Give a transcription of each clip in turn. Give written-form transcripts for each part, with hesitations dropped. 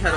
जों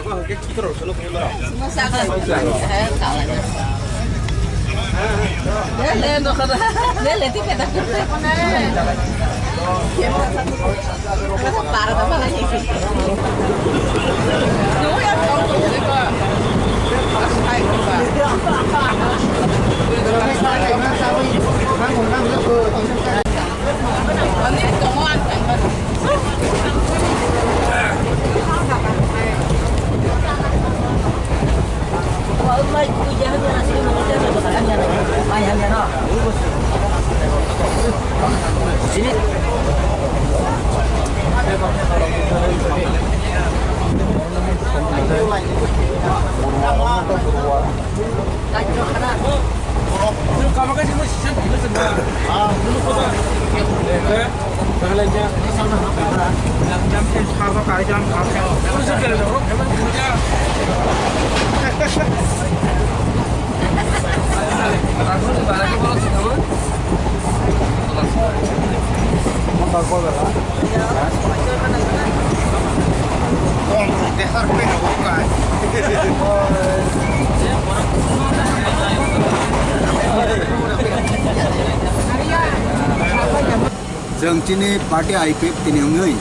दिनै party IPF दिनै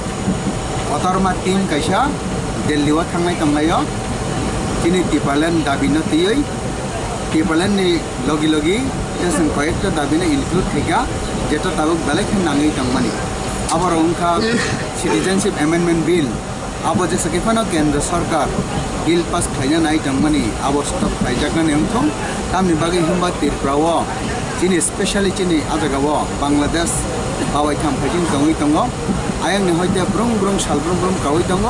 अथरमा टीम कैसा दिल्ली थांनाय थांनायाव दिनै टिपालेण्ड दाबिनो थैयै टिपालेण्ड नि लगी लगी जों कयेकटा दाबिनो इनक्लूड थैगा जेटा ताबुक बेलेग नाङै थांमानि आबार उनका सिटीजनशिप अमेंडमेंट बिल आबो जे सकेफानो केंद्र सरकार बिल पास खायना नाय थांमानि आबो स्टप खायजागना नेमथं तामनि बागै हिमबा तिरप्राव दिनै स्पेशली दिनै आजागाव बांलादेश बावाय थामफायदिं दङै दङ आयंनि हयते ब्रं ब्रं सालब्रं ब्रं कावै दङ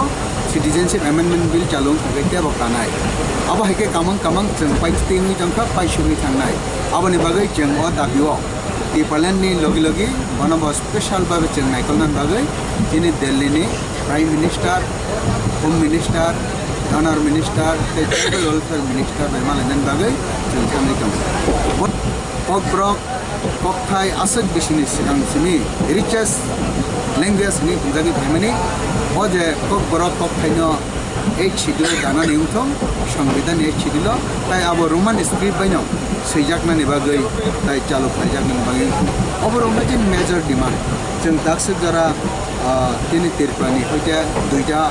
सिटीजनशिप अमेंडमेंट बिल चालुं थागैते बकानाय आबो हायके कामं कामं जों पाइस्टिंनि दंखा पाइसुनि थांनाय आबोनि बागै जों अ दाबियो टिपालेण्ड नि लगी लगी बनब स्पेशल बाबे जों नायकलनान बागै दिनै दिल्लीनि prime minister home minister DoNER minister tribal welfare minister बेमालायनान बागै जों थांनाय दं पकब्रक पकथाय आसक बिसिनि सिगांसिनि रिचेस्ट लैंग्वेज नि बुजागि थाइमानि अजे पकब्रक पकथायनो एक छिदुल दाना निउथं संविधान एक छिदुल ताइ आबो रोमान स्क्रिप्ट बायनो सैजाकनानि बागै ताइ चालु खायजाकनानि बागै अबरंना जे मेजर डिमांड जों दाक्सक जरा तिनि तिरप्रानि हयते दुइटा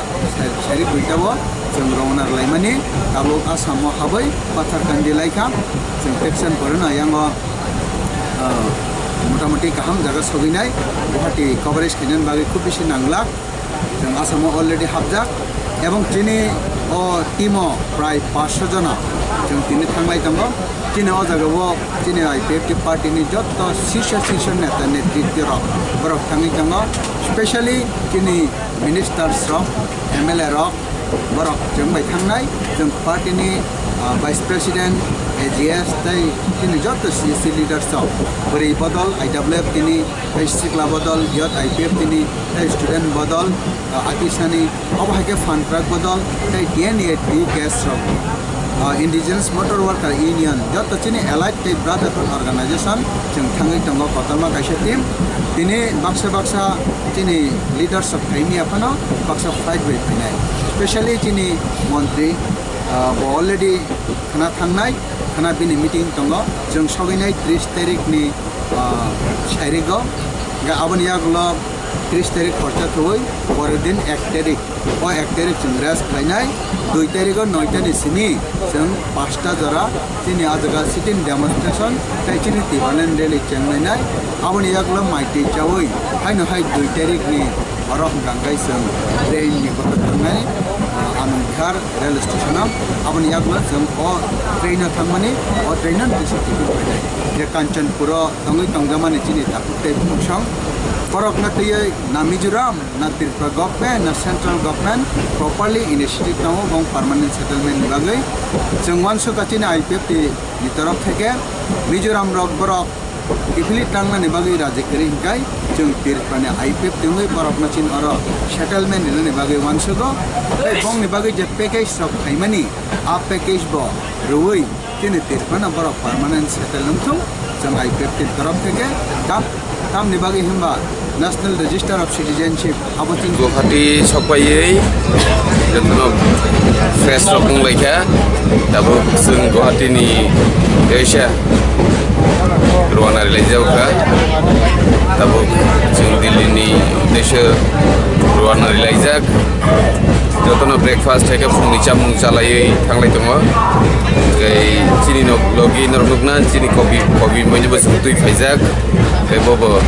सारि दुइटाबो जों रौनार लाइमानि आबो आसामाव हाबै पाथारकान्दी लाइखा जों टेक्सन करना यांगो मोटामुटी गाहाम जागा सगैनाय गुवाहाटी कभारेज खायनायनि बागै खूब बेसि नांला जों आसामाव अलरेडी हाबजाक एवं दिनै अ टीमो प्राय 500 जना जों दिनै थांनाय दङ दिनै अ जागायाव दिनै आईपीएफ पार्टीनि जत शीर्ष नेता नेतृत्व बरफ थाङै दङ स्पेशली दिनै मिनिस्टार्स एमएलए बरफ जों बाय थांनाय जों पार्टीनि वाइस प्रेसिडेंट एजीएस ताई दिनै जत सीएससी लीडर्स बोरै बदल आईडब्ल्यूएफ दिनै सिक्ला बदल यत आईपीएफ दिनै स्टूडेंट बदल आतिसानी अब हाके फंड ट्रक बदल ताई DNA T case indigenous motor worker union जत चिनि एलाइड ताई ब्रादरहुड ऑर्गेनाइजेशन जों थाङै दङ कतरमा कायसे टीम दिनै बाक्सा दिनै लीडर्स अफ थाइनि आफानो बाक्सा फाइट बाय फैनाय स्पेशली दिनै मंत्री अलरेडी खाना थांनाय खाना बिनि मीटिंग दङ जों सगैनाय 30 तारिखनि साइरिगो आबोनि आगोलाव 30 तारिख खर्चा थोवै परेर दिन 1 तारिख ओ 1 तारिख जों रेस्ट लायनाय 2 तारिख 9 तानि सिनि जों 5टा जरा दिनै आजगा सिटिं डेमोन्स्ट्रेशन ताइचिनि टिपालेण्ड रैली चेंलायनाय आबोनि आगोलाव माइटि चावै हायनो हाय 2 तारिखनि अरफ गांगाय जों ट्रेननि गथ थांनाय आनंदघाट रेल स्टेशनाव आबोनि आगोलाव जों अ ट्रेन थांमानि अ ट्रेन डिस्ट्रिक्ट फैनाय जे कांचनपुर दङै दंजामानि दिनै थाखुते फंसं फरक न थैयै ना मिजोराम ना त्रिपुरा गभर्नमेंट ना सेंट्रल गभर्नमेंट प्रॉपर्ली इनिशिएटिव दङ बं परमानेंट सेटलमेंट बागै जों वानस काटिनि आईपीएफ नि तरफ थेके मिजोराम रक बरक इफिलि टांनानि बागै राजकरी हिंकाय जों त्रिपुरानि आईपीएफ दङै बरक नचिन अर सेटलमेंट नि बागै वानस गो बंनि बागै जे पैकेज सब थाइमानि आ पैकेज ब रुवै दिनै त्रिपुराना बरक परमानेंट सेटलमेंट जों आईपीएफ नि तरफ थेके तामनि बागै हिंबा नेशनल रजिस्टर ऑफ सिटीजनशिप आबोथिं गुवाहाटी सफायै जोंनो restaurant pun lagi tapi seng Guwahati ni Asia ruang nari lagi jauh kan tapi seng Delhi ni Asia ruang nari lagi jauh jotono breakfast hai ke phungni chamung chalai thanglai tongo kai chini no logi nornukna chini coffee moibo sutui phaijak kai bobo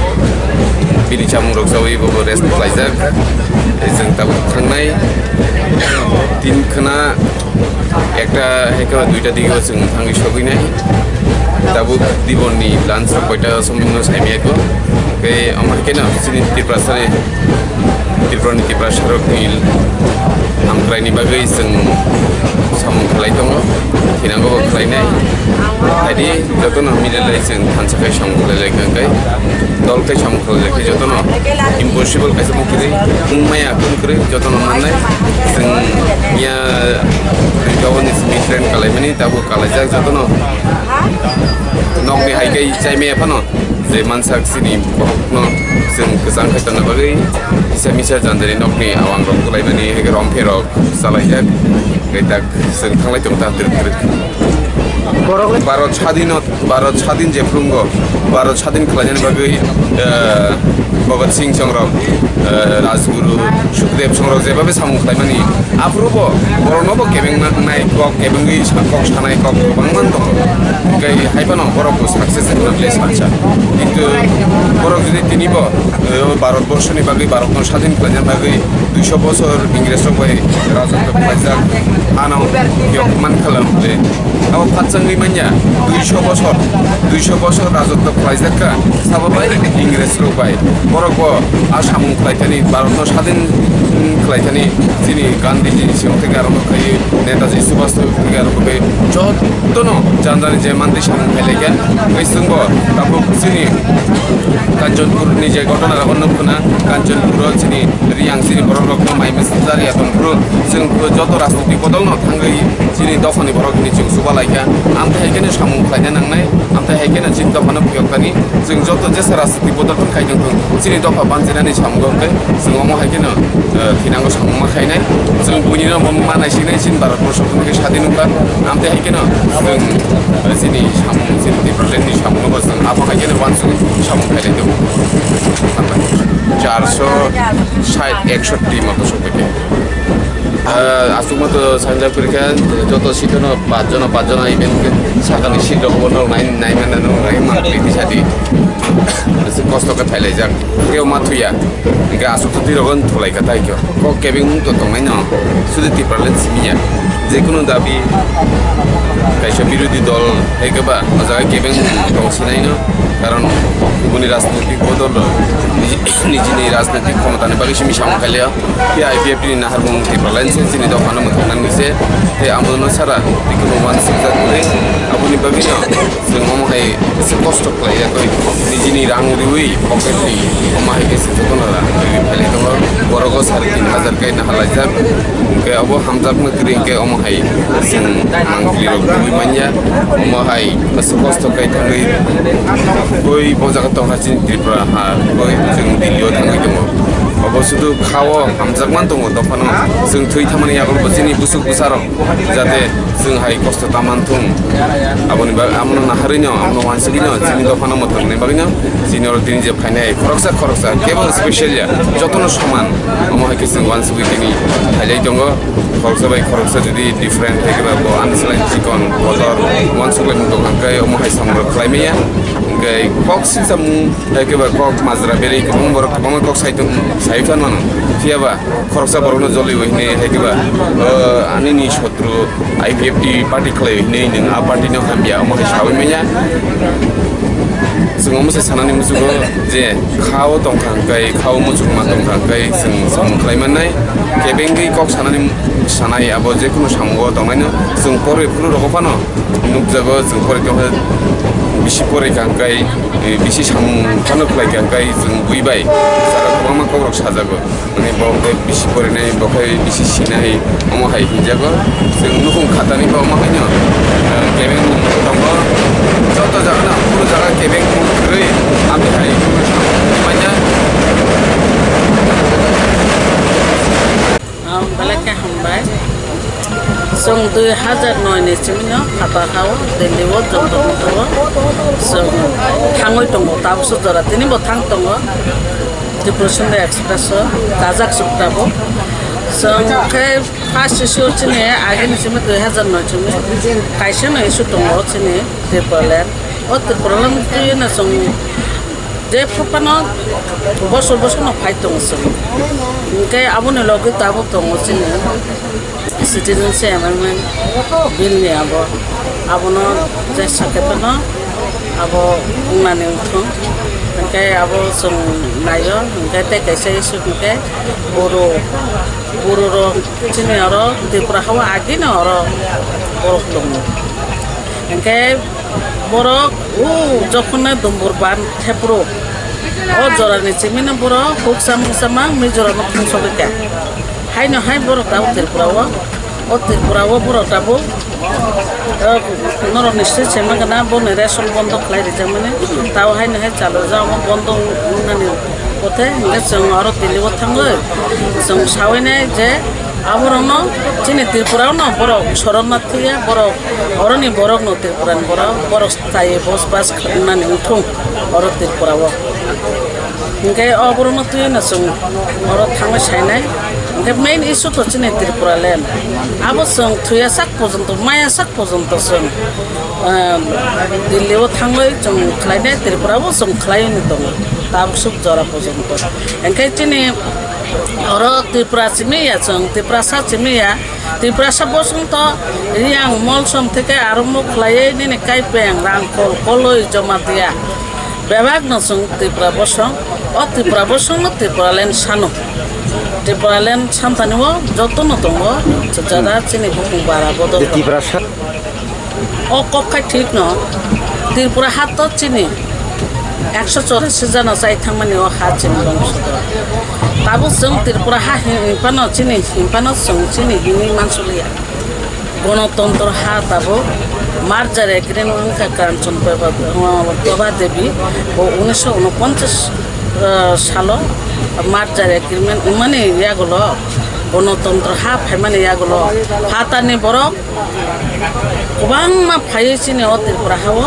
bini chamung rok sawi bobo rest phaijak jeng tabu thangnai tin khana ekta heka duita dige jeng thangi soginai tabu dibonni lunch koita somno saimi ko kai amar kena chini Tipraland Tiprasarok ni amtrai ni bagai seng samung khalai tongo tinanggo khalai nai tadi jotono milai seng thansakai samung khalai kai dol kai samung khalai kai jotono impossible kai samung kiri maya kun kiri jotono manai seng ya kawan is friend kalai mani tabu kalai jak jotono nok ni hai kai chai me apano je mansak sini no seng kesang kai tanah bagai bisa jandari nok ni awang rok kulai mani hege rompe rok salai jak kaitak seng thanglai tong ta trik Bharat Chadin je plungo Bharat Chadin kelajan bagai Bhagat Singh songrok Rajguru Shukdev songrok je babe samung khlai mani aprubo boronobo kebeng nai kok kebengi kok sanai kok bangman to kai haibano borok success na place acha কিন্তু borok jodi tinibo Bharat borsho ni bagai Bharat Chadin kelajan bagai 200 বছর ইংরেজ সবাই রাজত্ব পাইজাক আনাও ইয়কমান খালামলে আও ফাতসাঙ্গি মাইয়া 200 বছর রাজত্ব পাইজাকা সাবাবাই ইংরেজ সবাই বরক আসাম খাইতানি ভারত স্বাধীন খাইতানি যিনি গান্ধীজি সিং থেকে আরম্ভ খাই নেতাজি সুভাষ থেকে আরম্ভ করে যতনো জানদানি যে মান্দি সামু খাইলেগা কইসঙ্গ তাবো যিনি কাঞ্চনপুর নিজে ঘটনা বর্ণনা কাঞ্চনপুর যিনি রিয়াং যিনি বড় রকম মাইমেস জারি আতন পুরো जों যত রাজনৈতিক বদল ন থাঙ্গই যিনি দফানি বরকনি जों সুবালাইকা আমথাই কেনে সামু খাইনা নাংনাই আমথাই হাইকেনে जिन दफानो फुयकतानि जों যত जेसा राजनैतिक बदल खाइदों যিনি दफा बानजिनानै सामुगोनकै जों अमो हाइकेने थिनांगो सामु खाइनाय जों बुनिनो मानायसिनाय जिन भारत बर्षनि स्वाधीनता আমথাই हाइकेने जों যিনি सामु যিনি Tipraland ni सामु जों आफा हाइकेने वानसु सामु खाइनाय दं 460-61 মতো সবাইকে আসুক মতো সাঞ্জা পরীক্ষা যত সিটনো 5 জন আইবেন সাকানি সিট রকম নাই মানে নাই মানলি সাদি কষ্টকে থাইলাই যাক কেউ মাথুয়া ইনকা আসুক তো রকম থলাইকা তাইকে ক কেবিং মুং তো দংনাই ন শুধু Tipraland সিমিয়া যে কোনো দাবি কাইসা বিরোধী দল হেকেবা জায়গায় কেবিং দংছিনাই ন কারণ গুনি রাজনৈতিক বদল নিজেনি রাজনৈতিক ক্ষমতানি বাকি সিমি সামু খাইলিয়া আইপিএফটি নাহার মুং Tipraland যিনি দফানো মোথানান গেছে তে আমদনো সারা কোনো মানসিক জাগরে আপনি বাকি ন जों অমহাই এসে কষ্ট খাইয়া কই নিজেনি রাং রিউই পকেটলি অমহাই গেছে ততনরা খাইলে দङ বরগো 3,500 কাই নাহালাই যাক কে অবো হামজাক নকরি কে অমহাই जों মাংলি রক দুই মানিয়া অমহাই এসে কষ্ট কাই থাঙ্গি কই বজাগা তো হাসিন ত্রিপুরা হা কই जों দিল্লিও থাঙ্গি দङ অবো শুধু খাও হামজাকমান দङ দফানো जों থৈ থামানি আগল বজিনি বুসুক বুসারক যাতে जों হাই কষ্ট তামানথুং আপনি আমনো নাহারিনো আমনো ওয়ানসিনো যিনি দফানো মত নাই বাগিনো যিনির দিন যে ফাইনাই খরকসা কেবল স্পেশালিয়া যতনো সমান অমহাই কিছু ওয়ানসুকি তিনি হাইলাই দङ খরকসা যদি ডিফারেন্ট থেকেবা আনসলাইন চিকন বজার ওয়ানসুকি দোকানকাই অমহাই সামর ক্লাইমিয়া gai kok sisamu hekeba kok mazra beri kung bor kong kok saifan mano tiaba khoroksa borno joli hoine hekeba ani ni shotru IPFT party khlai hoine ning a party no khambia mo sawi menya जों मोसे सानानि मुजुगो जे खाव दंखांkai खाव मुजुग मा दंखांkai जों सामख्लायमानाय केबेंगै कक सानानि सानाय आबो जेखुनु सामगो दंनायनो जों परे फुरु रगफानो नुबजागो जों परे दंहा बिसि परे खांkai बिसि सामखानो खलायखांkai जों बुइबाय सारा गोबां कब्रक साजागो माने बावै बिसि परेनाय बखाय बिसि सिनाय अमहाय हिनजागो जों नुखुं खातानि बाव माहायनो केबें दंबो जत जागोन पुरु जागा केबें मुख्रै आमहाय माने balaka hambay जों 2009 नि सिमनो हाबाखाव दिल्लीआव जंतर मंतराव जों थाङै दङ दाबोसो जरा दिनैबो थां दङ डिप्रेसन एक्सप्रेस गाजाक सुक्ताबो जों के फार्स्ट इशू चिने आगे सिम 2009 चिने काइसे न इशू दङ चिने टिप्रालेन्ड ओ टिप्रालेन्ड पिना जों जे फपानो बसर बसनो फाइट दङ जों के आबोनो लगे दाबो दङ चिने citizenship amendment bill ni abono je sakepano abo ngani thong ke abo sung nayo ke te kaise isu ke boro ro chini aro Tripura hawa agi na aro borok dong ke borok jokhon dumbur ban thepro o jora ni chimina boro huk sama mi jora no phungso ke hai no hai borok ta Tripura wa o Tripura wa borok ta bo noro নিশ্চয় সেমাকে না বনে ration বন্ধ খাই দিতে মানে তাও high না চালো যাও বন্ধ মানে কোথায় जों আরো দিল্লিও থাঙ্গো जों সাওয়াইনাই যে আবরণ চিনি ত্রিপুরাও না বড় শরণার্থীয়া বড় অরনি বড় ন ত্রিপুরান বড় স্থায়ী বসবাস খানানি উঠুং অর ত্রিপুরাও ইনকে আবরণ তুই না जों অর থাঙ্গো সাইনাই মেইন ইস্যু তো চিনি ত্রিপুরাল্যান্ড আবো जों থুয়া সাক পর্যন্ত মায়া সাক পর্যন্ত जों দিল্লিও থাঙ্গই जों খাইনে ত্রিপুরাও जों খাইনি দङ তাব সুখ জরা পর্যন্ত এনকে চিনি অর ত্রিপুরা চিমিয়া जों ত্রিপুরাসা চিমিয়া ত্রিপুরাসা বসন্ত রিয়াং মলসম থেকে আরম্ভ খাইয়ে নিনে কাইপেং রাংকল কলই জমা দিয়া বেবাগ ন जों ত্রিপুরা বসং ও ত্রিপুরা বসং ত্রিপুরাল্যান্ড সানো Tipraland Santaniwo jotono tongo jada chini bukung bara bodo Tiprasa o kokkai ঠিক no Tripura hat chini 184 jana sai thangmani o hat chini bangso tabu जों Tripura ha himpano chini himpano जों chini hini mansulia গণতন্ত্র ha tabu মার্জার Agrin অঙ্কা কাঞ্চন প্রভা দেবী ও 1949 সালো মার্জার agreement মানে ইয়াগুলো গণতন্ত্র হা ফাইমানে ইয়াগুলো হাতানি বরক গোবাং মা ফাইয়ে চিনি ও ত্রিপুরা হাও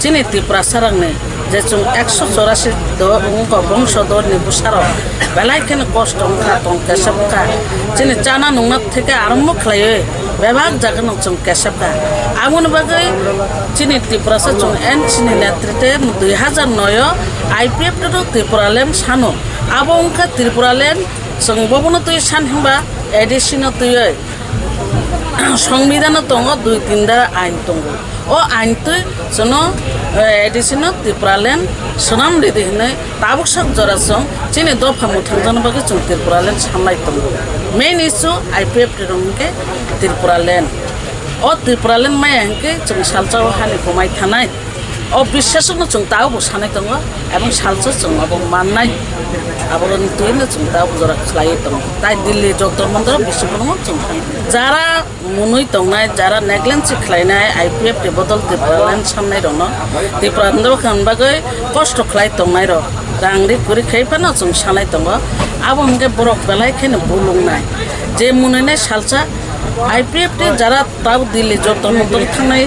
চিনি ত্রিপুরা সারাংনে যে जों 184 বংশধর নি বুসার বেলাইখান কষ্ট অঙ্কা তং কেশবকা চিনি চানা নংনা থেকে আরম্ভ খাইয়ে বেভাগ জাগান जों কেশবকা আমন বাগৈ চিনি ত্রিপুরা সা जों এন চিনি নেতৃত্বে 2009 আইপিএফ তো ত্রিপুরাল্যান্ড সানো আবো অঙ্কা ত্রিপুরাল্যান্ড जों ববন তুই সান হিমবা এডিশন তুই সংবিধান দङ 2-3 दा আইন দङ ও আইন তুই জনো এডিশন ত্রিপুরাল্যান্ড সনাম দিদি হনে তাবুকসাক জরাসং চিনি দফা মুথাंजन বাগে जों ত্রিপুরাল্যান্ড সামলাই দङ মেইন ইস্যু আইপিএফ রংকে ত্রিপুরাল্যান্ড ও ত্রিপুরাল্যান্ড মাই হংকে जों সালচাও হানি কমাই থানাই ও বিশ্বাসনো जों তাও সানাই দङ এবং সালচ जों আবো মাননাই আবরণ তুইনে जों তাও জরা খালাই দङ তাই দিল্লি জগদর মন্দির বিশ্বকর্মা जों যারা মনুই দংনাই যারা নেগলেন্সি খাইনাই আইপিএফ তে বদল ত্রিপুরাল্যান্ড সামনাই রন ত্রিপুরান্দ্র খানবাগৈ কষ্ট খাই দংনাই র রাংরি করি খাইফানো जों সানাই দङ আবো হংকে বরক বেলাই খেনে বুলুংনাই যে মনুইনে সালচা আইপিএফ তে যারা তাও দিল্লি জগদর মন্দির থানাই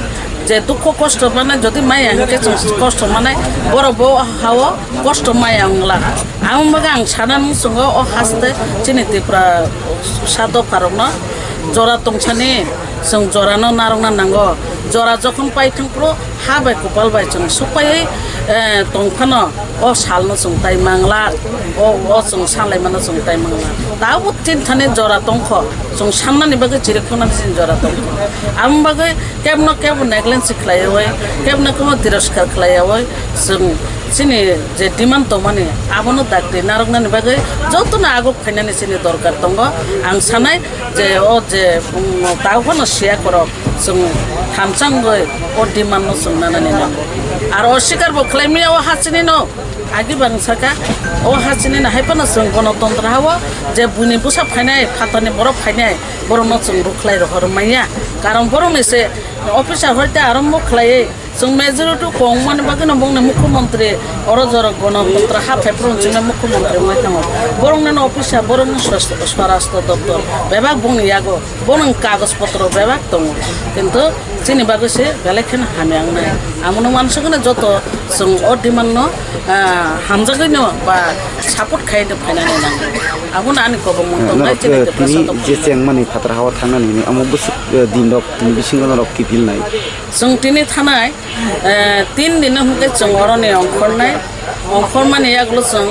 যে দুঃখ কষ্ট মানে যদি মায়া হংকে কষ্ট মানে বড় বউ হাও কষ্ট মায়া হংলা আম বাগে আং সানান সঙ্গ ও হাসতে চিনি ত্রিপুরা সাদো পারং জরা তংসানি जों জরানো নারংনা নাঙ্গো জরা যখন পাই থাংপ্রো হাবাই কুপালবাই जों সুপাই তংফানো ও সালনো जों তাই মাংলা ও जों সালাই মানে जों তাই মাংলা তাও তিন থানে জরা তংখ जों সামনানি বাগে চিরখনা চিন জরা তংখ আম বাগে কেবন কেবন নেগলেন্সি খাইয়া হয় কেবন কেবন তিরস্কার খাইয়া হয় जों চিনি যে ডিমান্ড তো মানে আবনো দাকতে নারংনানি বাগে যতনা আগো ফাইনানি চিনি দরকার দङ আং সানাই যে ও যে তাওখনো শেয়ার করো जों থামচাঙ্গৈ ও ডিমান্ড जों নানানি আর অস্বীকার বখলাইমিয়া ও হাসিনি ন আগে বাংসাকা ও হাসিনি না হাইপানো जों গণতন্ত্র হাও যে বুনি বুসা ফাইনাই ফাতানি বড় ফাইনাই বড় ন जों রুখলাই রহর মাইয়া কারণ বড় নিছে অফিসার হইতে আরম্ভ খাইয়ে जों मेजरिटी कौमान बागैनो बुंनो मुख्यमंत्री अरजर गणतंत्र हाफायफ्राव जोंना मुख्यमंत्री माइथाङाव बरंनो अफिसा बरंनो स्वराष्ट्र दप्तर बेबाग बुंनियागो बरं कागज पत्र बेबाग दङ किन्तु जोंनि बागैसो बेलेगखौनो हामियांनाय आंनो मानसिखौनो जत जों अडिमाननो हामजागैनो बा सापर्ट खायनो फायनानै नांगौ आंनो आंनि गभर्नमेन्ट তিনি जेसें माने फात्रा हावा थांनानै आमुक बोसोर दिन रक তিনি बिसिंगन रक कि दिलनाय जों दिनै थानाय 3 दिन हमके जों अरने अंखर माने आगलो जों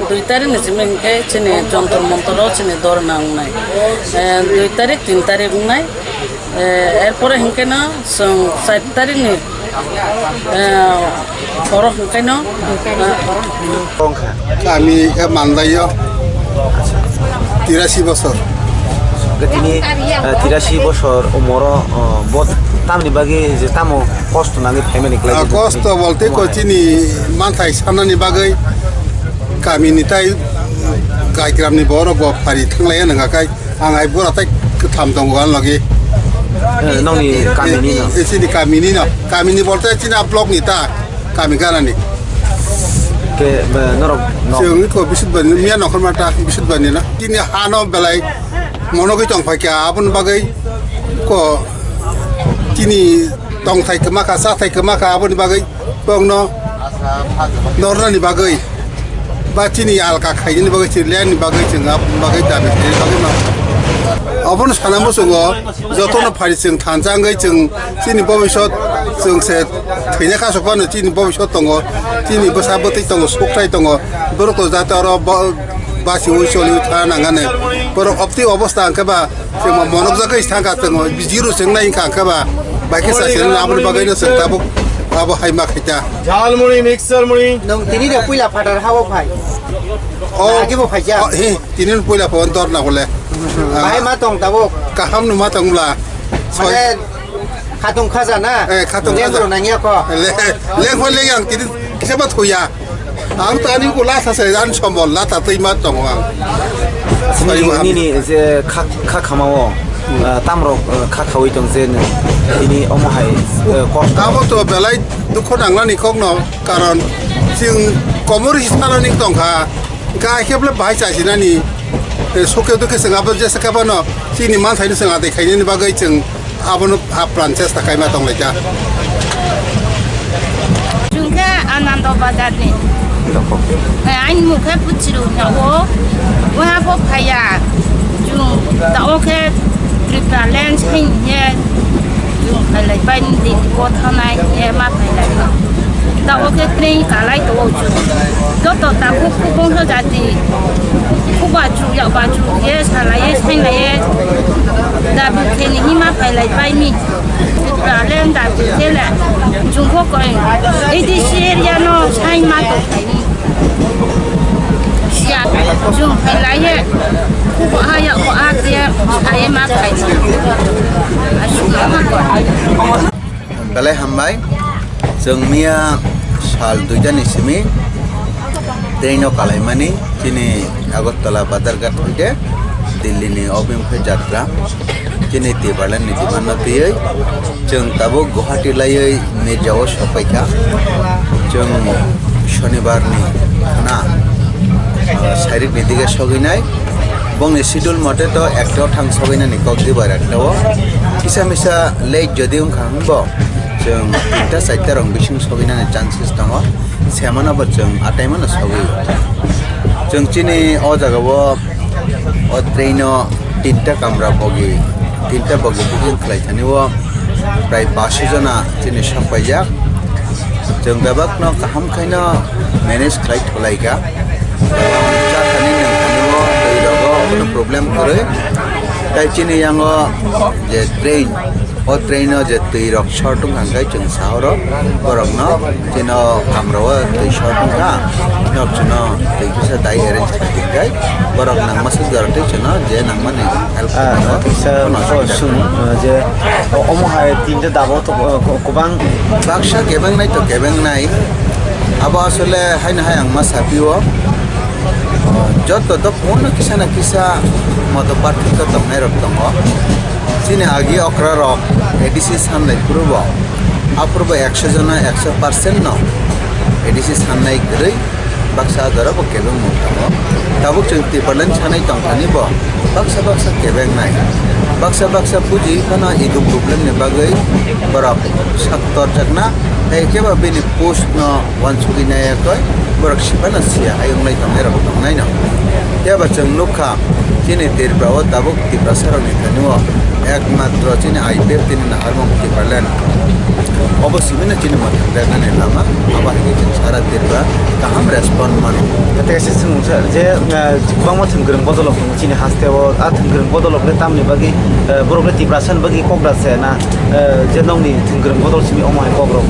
2 तारिख निजिमेंके चने जंतर मंतर चने दर नांनाय 2 तारिख 3 तारिख नाय एरपरे हंकेना जों 4 तारिख नि खर हंकेना আমি মানদাইও 83 বছর তিনি 83 বছর উমর বদ তামনি বাগে যে তামো কষ্ট নাগে ফ্যামিলি ক্লাস কষ্ট বলতে কইনি মানথাই সামনানি বাগै गामिनि ताय गायग्रामनि बर' गफारि थांलाया नङाखाय आं आइ बराथाय थाम दङ आं लगे नंनि गामिनि न एसेनि गामिनि बलते चिना ब्लकनि ता गामि गानानि के नरक जों को बिसुदबानि मिया नखर माता बिसुदबानि ना दिनि हानो बेलाय मनगै दंफायका आबुन बागै को दिनि दंथाय माखा साथाय माखा आबुन बागै बंनो नरनानि बागै बाथिनि आलका खायनि बागै चिरलेनि बागै जोंहा बागै दाबि बागै न अबन सानामो जोङो जतनो फारि जों थानजाङै जों जोंनि भबिष्यत जों से थैना खासोफानो जोंनि भबिष्यत दङ जोंनि बोसाबोतै दङ सख्राय दङ बरथ जाते आरो बासि उइसलि थानाङानो बर अपति अवस्था अंकबा जों मनक जागै थांगा जों बिजिरु जों नाय अंकबा बाकी सासे आबुन बागैनो जों ताबो अब हाय माखैता झालमुड़ी मिक्सर मुड़ी नों तिनि दे पुइला फाटार हावा फाइ आगे बो फाइजा हे तिनि पुइला फन दर ना हले बाहाय मा दं दाबो गाहाम नुमा दंब्ला माने खाथुं खाजा ना खाथुं खाजा नाङिया क लेंहर लें आं तिनि किसेबा थया आं तानि को लाथासे आन समल लाथा दैमा दङ आं नि जे खा खामावो तामरक खा खावै दं जे दिनै अमहाय कष्ट आबोथ' बेलाय दुखु नांलानि खगनो कारण जों कमर हिसानानि दंखा गायखेबले बाहाय जासिनानि सकेयाव दुखे जोंहाबो जेसेखाबानो जोंनि मानथायनो जोंहा देखायनायनि बागै जों आबोनो आप्रान चेष्टा खालामना दंलायजा जोंखे आनन्द बाजारनि आइन मुखे पुचिरु नावो वहाबो फाया जों दावखे Tipraland hanya yung kalay bain din ko tanay ya mapalay tawo ke train kalay to ju joto ta ku bong so jati ku ba ju ya ba ju ye salay ye sain ye da bu ke ni ma palay bain ni Tipraland da bu ke la jung ko ko idi sheria no sain ma to ni sia jung palay ye ku aya ko atia saya mak kaini बेलाय हामबाय जों मिया साल 2000 ट्रेनआव कालायमानि दिनै आगरतला बाजारघाट फैदे दिल्लीनि अबिमफे जात्रा दिनै टिप्रालेन्डनि दिमानना फैयै जों दाबो गुवाहाटी लायै मेजाव सफैखा जों शनिबारनि खाना साइरिकनि दिगे सगैनाय बंनि शिड्यूल मते तो एकटाव थां सगैनानि कक दिबार एकटाव किसा मिसा लेट जदि ओंखारबो जों 3-4 रं बिसिं सगैनानि चान्सेस दङ सेमानाबो जों आटाइमानो सगै जों चिनि अ जागावो अ ट्रेनो 3टा कामरा बगी 3टा बगी बुकिं खालायथानिवो प्राय 500 जना चिनि सफायजा जों बेबाकनो गाहामखायनो मेनेज खालायथलायगा प्रब्लेम करे ताई चिनि यांगो जे ट्रेन ओ ट्रेन जे तै रक शर्टुं हांगाय जों साहर बरगनो चिनो हमरो तै शर्टुं का नक्चनो तै किसा दाइ अरेंज खातिगाय बरग नां मसुद गरते चनो जे नां माने हेल्प किसा सुन जे अमहाय तीनटा दाबो तो गोबां बाक्सा गेबें नाय आबो असले हायना हाय आं मासापिओ जत तो फोन किसा ना किसा मत पार्थिक तमनाय रक दङ सिने आगे अक्रा रक ADC सानलाय पुरबो aprobo 100 jana 100% no edisi sanai grai baksa dara bo kebeng mutamo tabuk jeng Tipraland sanai tongthani bo baksa kebeng nai baksa puji kana idu problem ne bagai borok saktor jakna keba bini post no wansugi naya koi borok sipana sia ayong nai tongai rok tongnai no keba jeng lukha chini Tiprawo tabuk Tiprasarok ni thanuo ekmatro chini IPF tini naharmong Tipraland অবশ্যই না চিনি মত দেখানে লামা আবার কি সারা দিবা কাহাম respond মানে Kata kasi sungsa je bangma thunggrung bodolok chini hasteo a thunggrung bodolok le tamni bagi borok Tiprasan bagi kokra se na je nongni thunggrung bodol simi omai kokrok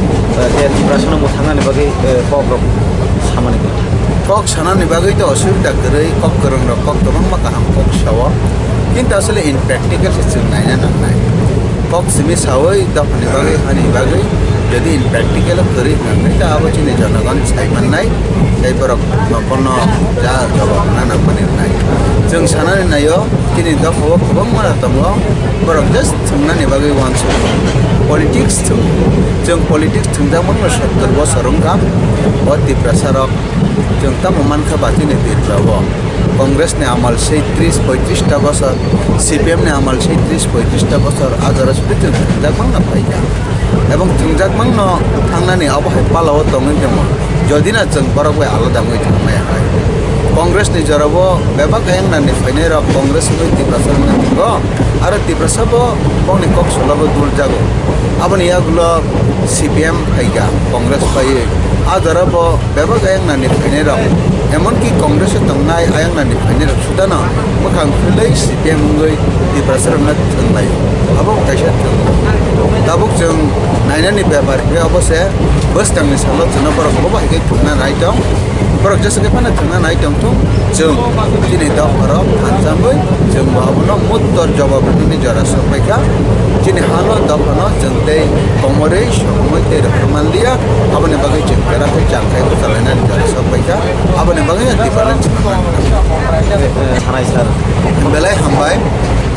je Tiprasan mo thangani bagi kokrok samani ko কক সানানি বাগৈ তো অসুবিধা করে cock করং র cock তবং মা কাহাম cock সাওয়া কিন্তু আসলে ইন প্র্যাকটিক্যাল সিস্টেম নাই না নাই কক সিমি সাওই দফনি বাগৈ হানি বাগৈ যদি ইন প্র্যাকটিক্যাল করি নাংনি তা আবো চিনি জনগণ সাইমান নাই এই বরক কোনো যা জবাব না না মানে নাই जों सानानै नायो दिनै दफाव गोबां मारा दङ बरक जास्ट सोंनानै बागै वान्स पलिटिक्स जों पलिटिक्स थोंजामोन 70 बोसोर गाम अ Tiprasarok जों तामो मानखा बातिनि Tiprawo কংগ্রেসনি আমল 30-35টা বছর সিপিএমনি আমল 30-35টা বছর আজারা সুদি जों थोंजाकमां ना फाइगा এবং थोंजाकमां न थांनानै अबहाय पालाव दङै दङ যদি না जों बरक आलादा मै थांनाय हाय Kongres ni jarabo bebak ayang nani fine rok Kongres ni Tiprasan ni go ara Tiprasabo bong ni kok solabo dul jago abani ya gulo CPM aiga Kongres pai a jarabo bebak ayang nani fine rok emon ki Kongres tongnai ayang nani fine rok sudana makang khulai CPM ngoi Tiprasan na thnai abo kaisa tabuk jeng nainani bebar ke obose bus tang ni salo jena borok boba ke thuna nai dong borok jasa ke pana thuna nai dong tu जों दिनै दावहाराव थांजाबै जों बावनो मुत्तर जवाबनि जरा सबायखा दिनै हानो दावहानो जों दै कमरै समय दै रखमानलिया आबनि बागै जों केराखै जांखायखौ जालायनानै जरा सबायखा आबनि बागै Tipraland sanai sar बेलाय हामबाय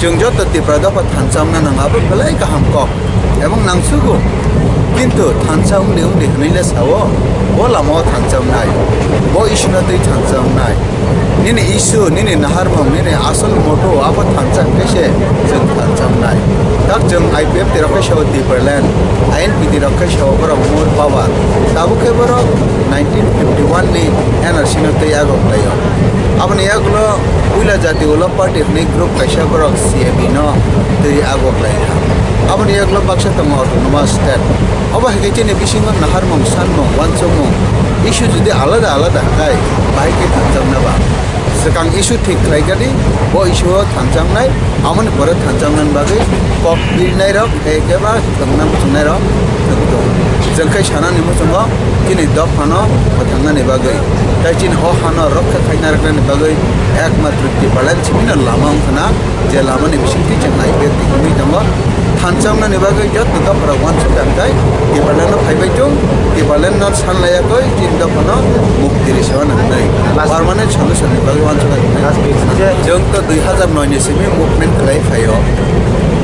जों जत Tipraland थांजामना नाङाबो बेलाय गाहाम कक এবং नांसुगौ কিন্তু थांजाम उन्दै हनैले सावो ब लामाव थांजामनाय ब इसुना दै थांजामनाय निने इसु निने नाहारमं निने आसल मोटो आबो थांजाम कैसे जों थांजामनाय दाक जों IPF तिरकै Sao Tipraland INP तिरकै Sao बर मोर पावर दाबुके बर 1951 नि NRC न दै आगक लायो abani yagulo uila jati ulo party ni group kaisa बर CAB न दै आगक लायो abani yagulo baksa tamo autonomous state aba hegechini bisingo naharmong sanmong wansomong isu jodi alada kai baike थांजामनाबा sekang isu thik khlaigani bo isu थांजामनाय amoni pore थांजामनान bagै kok birnai rok ekeba thangnam thunai rok जोंखाय सानानि मुसंगो दिनै दफानो थांनानै bagै दा चिन हो हानो रक्षा खायनारनि bagै एकमात्र Tipraland सिमिनो Lama ओंखाना जे लामानि बिसिंथि जों IPF दिखुनि दङ थांजामनानै bagै जत दफारा once दांथाय Tipraland फाइबाय दं Tipraland न सानलायाखै दिन दफानो मुक्तिरि सेवान नै पार्मानेन्ट सल्युसन bagै वान्स जों तो 2009 नि सिमि मुभमेन्ट खालाय फायो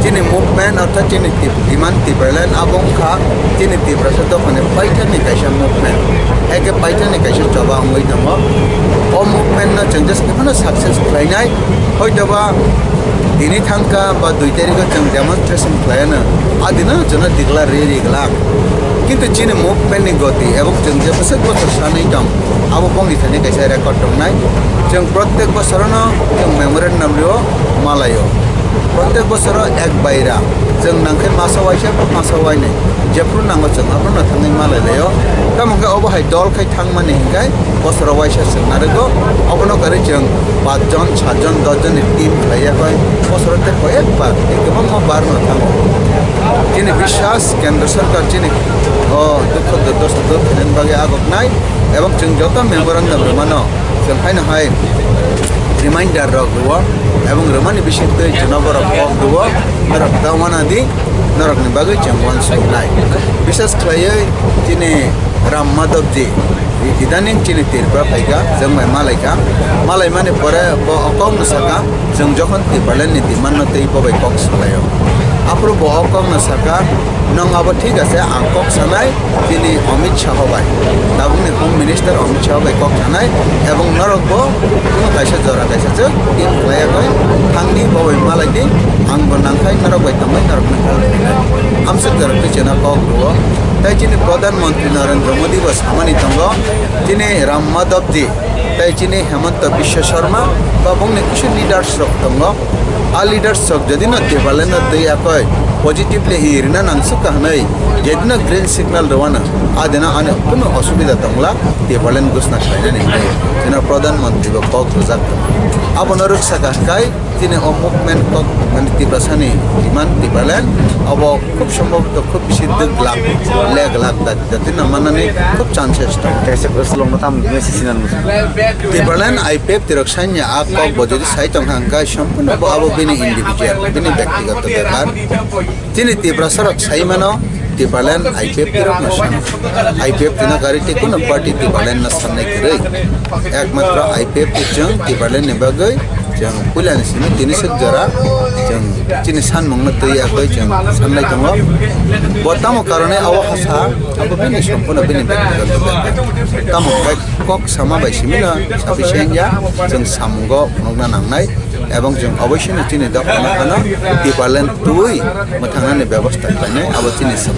chini movement atau chini iman Tipraland abong kha chini Tiprasad dofane paitan ni kaisa movement eke paitan ni kaisa joba angoi damo o movement na changes kemana success khlainai hoitoba dini thangka ba 2 tarikh jeng demonstration khlaina adina jona digla rigla কিন্তু chini movement ni goti ebong jeng je bosok bosor sanai dong abo bongni thani kaisa record dong nai jeng protek bosorono jeng memorandum rio malayo प्रत्येक बोसोर एक बायरा जों नांखे मासा वाइसा मासा वाइनै जेफ्रु नांगौ जों आफ्रु थाङै मालाय लायो कामंगा अबहाय दलखाय थांमानि हिंगाय बोसोर वाइसा सोंनारगो अबनो करे जों 5 जन 7 जन 10 जन टीम खायाखै बोसोर ते कयेक बार गोबां बार न थाङो दिनै বিশ্বাস केन्द्र सरकार दिनै दुख दुर्दशा दुखनि बागै आगकनाय এবং जों যত মেমোরেন্ডাম রমানো जों फाइनहाय रिमाइंडार रक हुआ एवं रमानी विषयते जनबर पक हुआ नरक दावनादि नरक नि बागै चंगवान सैनाय विशेष खायै दिनै राम माधव जी इदानीं चिनि Tirpra फाइगा जों मालाय माने परे ब अकाउंट सका जों जखन Tipraland नि दिमान न दै बबाय कक्स लायो Apro bo kok na saka nong abo ঠিক আছে ang kok sanai tini Amit Shah bai tabuni Home Minister Amit Shah bai kok sanai ebong norok bo kuno kaisa jora kaisa je in laya koi thangni bo bai malai ni ang bo nangkai norok bai tamai norok na kal amse jorok ti chena kok ro tai chini Pradhan Mantri Narendra Modi bo samani tongo tini Ram Madhavji tai chini Hemanta Biswa Sharma ba bongni kisu leaders rok tongo a leaders rok jodi na Tipraland na dei akoi positively irina nangsu kahnai jedna green signal rawana adena ane kuno osubida tongla Tipraland gusna khaina ni jena Pradhan Mantri bo kok rojak abonaruk saka kai tini o movement kok মানে Tiprasani iman Tipraland abo খুব সম্ভবত খুব বেশি 2 লাখ যাতে না মানানি খুব chances Kaisa keselong tam mesi sinan musim. Tipraland IPF tiroksainnya akok bojodi saitong hangkai সম্পূর্ণ abo bini individual bini ব্যক্তিগত ব্যাপার তিনি Tiprasarok saimano Tipraland IPF tirok nasan IPF tina kariti kuno party Tipraland na sanai kirei ekmatra IPF jeng Tipraland ne bagai jeng pulan sini tini sejara jeng chini san mongna tei akoi jeng sanai tongo botamo karone awo hasa abo bini সম্পূর্ণ bini ব্যক্তিগত ব্যাপার tamo bai kok sama bai simina sabisenja jeng samgo nongna nangnai এবং जों अवश्य चिनि दा खाना Tipraland तुई मथांगानि व्यवस्था खाने अब चिनि सब